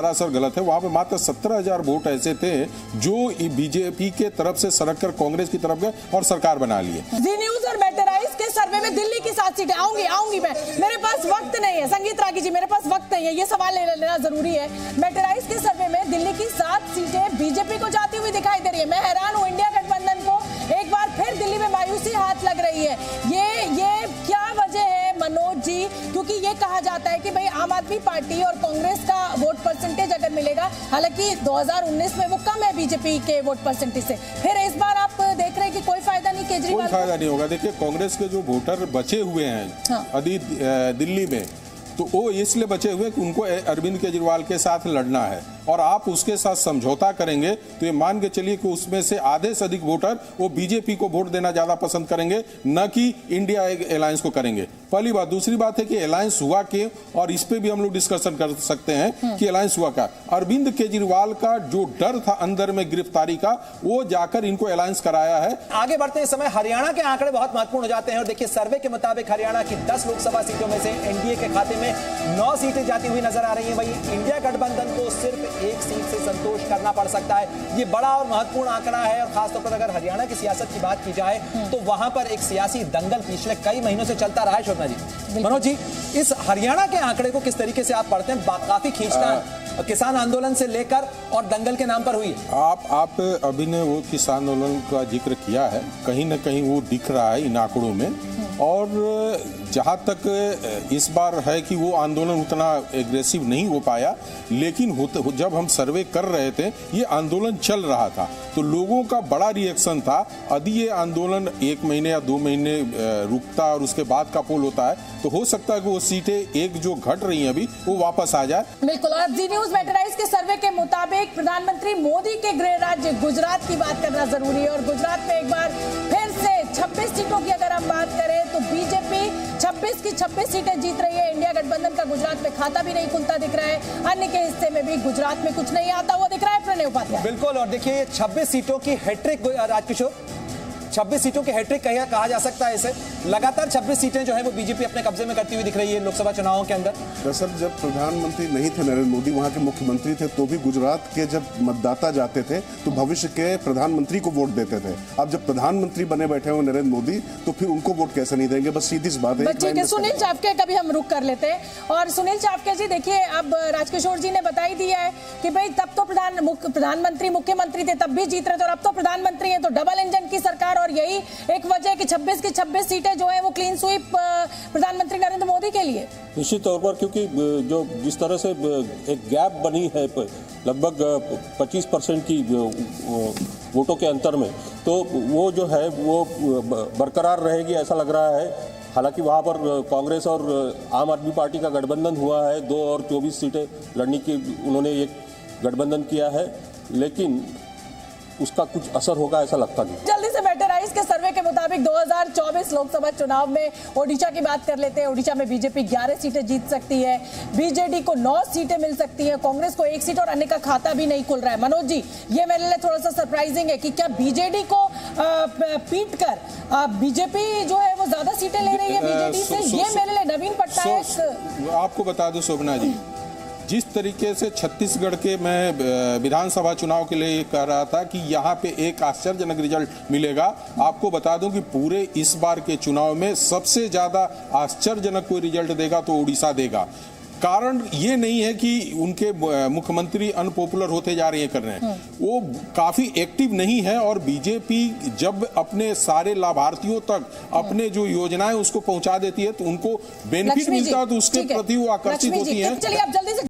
सरासर गलत है। वहां पे मात्र 17,000 वोट ऐसे थे जो बीजेपी के तरफ से सड़क कर कांग्रेस की तरफ गए और सरकार बना लिए। जी न्यूज और मैटराइज के सर्वे में दिल्ली की 7 सीटें आऊंगी मैं, मेरे पास वक्त नहीं है। संगीत रागी जी, मेरे पास वक्त नहीं है, ये सवाल लेना जरूरी है। मैटराइज के सर्वे में दिल्ली की 7 सीटें बीजेपी को जाती हुई दिखाई दे रही है। मैं हैरान हूं, इंडिया गठबंधन को एक बार फिर दिल्ली में मायूसी हाथ लग रही है। ये क्या वजह है मनोज जी? क्योंकि ये कहा जाता है कि भाई आम आदमी पार्टी और कांग्रेस का वोट परसेंटेज अगर मिलेगा, हालांकि 2019 में वो कम है बीजेपी के वोट परसेंटेज से, फिर इस बार आप देख रहे हैं कि कोई फायदा नहीं केजरीवाल, कोई फायदा नहीं होगा। देखिए कांग्रेस के जो वोटर बचे हुए हैं अभी दिल्ली में, तो वो इसलिए बचे हुए कि उनको अरविंद केजरीवाल के साथ लड़ना है और आप उसके साथ समझौता करेंगे तो ये मान के चलिए कि उसमें से आधे से अधिक वोटर वो बीजेपी को वोट देना ज्यादा पसंद करेंगे, न कि इंडिया अलायंस को करेंगे। पहली बात। दूसरी बात है कि अलायंस हुआ क्यों, और इस पे भी हम लोग डिस्कशन कर सकते हैं कि अलायंस हुआ क्या। अरविंद केजरीवाल का जो डर था अंदर में गिरफ्तारी का, वो जाकर इनको अलायंस कराया है। आगे बढ़ते समय हरियाणा के आंकड़े बहुत महत्वपूर्ण हो जाते हैं और देखिए सर्वे के मुताबिक हरियाणा की 10 लोकसभा सीटों में से एनडीए के खाते में 9 सीटें जाती हुई नजर आ रही हैं। वहीं इंडिया गठबंधन को सिर्फ 1 सीट से संतोष करना पड़ सकता है। ये बड़ा और महत्वपूर्ण आंकड़ा है और खासतौर पर अगर हरियाणा की सियासत की बात की जाए तो वहां पर एक सियासी दंगल पिछले कई महीनों से चलता रहा है। शोभना जी, मनोज जी, इस हरियाणा के आंकड़े को किस तरीके से आप पढ़ते हैं? काफी खींचतान किसान आंदोलन से लेकर और दंगल के नाम पर हुई है। आप अभी ने वो किसान आंदोलन का जिक्र किया है, कहीं ना कहीं वो दिख रहा है इन आंकड़ों में। और जहाँ तक इस बार है कि वो आंदोलन उतना एग्रेसिव नहीं हो पाया, लेकिन जब हम सर्वे कर रहे थे ये आंदोलन चल रहा था तो लोगों का बड़ा रिएक्शन था। यदि ये आंदोलन 1 महीने या 2 महीने रुकता और उसके बाद का पोल होता है तो हो सकता है कि वो सीटें एक जो घट रही हैं अभी वो वापस आ जाए। बिल्कुल। और जी न्यूज मैटराइज के सर्वे के मुताबिक प्रधानमंत्री मोदी के गृह राज्य गुजरात की बात करना जरूरी है और गुजरात में एक बार फिर से 26 सीटों की अगर हम बात करें तो बीजेपी 26 की 26 सीटें जीत रही है। इंडिया गठबंधन का गुजरात में खाता भी नहीं खुलता दिख रहा है, अन्य के हिस्से में भी गुजरात में कुछ नहीं आता हुआ दिख रहा है। प्रणय उपाध्याय, बिल्कुल। और देखिए 26 सीटों की हैट्रिक, राजकिशोर 26 सीटों की हैट्रिक कहा जा सकता है इसे। लगातार 26 सीटें जो है वो बीजेपी अपने कब्जे में करती हुई दिख रही है लोकसभा चुनावों के अंदर। दरअसल जब प्रधानमंत्री नहीं थे नरेंद्र मोदी, वहां के मुख्यमंत्री थे, तो भी गुजरात के जब मतदाता जाते थे तो भविष्य के प्रधानमंत्री को वोट देते थे। अब जब प्रधानमंत्री बने बैठे हुए नरेंद्र मोदी तो फिर उनको वोट कैसे नहीं देंगे? बस सीधी सी बात है। सुनील चावके का भी हम रुख कर लेते हैं। और सुनील चावके जी, देखिए अब राजकिशोर जी ने बता ही दिया है कि भाई तब तो प्रधानमंत्री मुख्यमंत्री थे तब भी जीत रहे थे और अब तो प्रधानमंत्री है, तो डबल इंजन की सरकार। और यही एक वजह कि 26 की 26 सीटें जो है वो क्लीन स्वीप प्रधानमंत्री नरेंद्र मोदी के लिए। निश्चित तौर पर, क्योंकि जो जिस तरह से एक गैप बनी है लगभग 25% की वोटों के अंतर में, तो वो जो है वो बरकरार रहेगी ऐसा लग रहा है। हालांकि वहाँ पर कांग्रेस और आम आदमी पार्टी का गठबंधन हुआ है, 2 और 24 सीटें लड़ने की उन्होंने एक गठबंधन किया है, लेकिन उसका कुछ असर होगा ऐसा लगता नहीं। जल्दी से मैटराइज के सर्वे के मुताबिक 2024 लोकसभा चुनाव में ओडिशा की बात कर लेते हैं। ओडिशा में बीजेपी 11 सीटें जीत सकती है, बीजेडी को 9 सीटें मिल सकती है, कांग्रेस को 1 सीट और अन्य का खाता भी नहीं खुल रहा है। मनोज जी, ये मेरे लिए थोड़ा सा सरप्राइजिंग है कि क्या बीजेडी को पीट कर बीजेपी जो है वो ज्यादा सीटें ले रही है बीजेडी से? ये मेरे लिए नवीन पट्टायक। आपको बता दूं शोभना जी, जिस तरीके से छत्तीसगढ़ के मैं विधानसभा चुनाव के लिए कह रहा था कि यहाँ पे एक आश्चर्यजनक रिजल्ट मिलेगा, आपको बता दूं कि पूरे इस बार के चुनाव में सबसे ज्यादा आश्चर्यजनक कोई रिजल्ट देगा तो उड़ीसा देगा। कारण ये नहीं है कि उनके मुख्यमंत्री अनपॉपुलर होते जा रहे हैं कर रहे हैं, वो काफी एक्टिव नहीं है। और बीजेपी जब अपने सारे लाभार्थियों तक अपने जो योजनाएं उसको पहुंचा देती है तो उनको बेनिफिट मिलता है तो उसके प्रति वो आकर्षित होती है। चलिए आप जल्दी से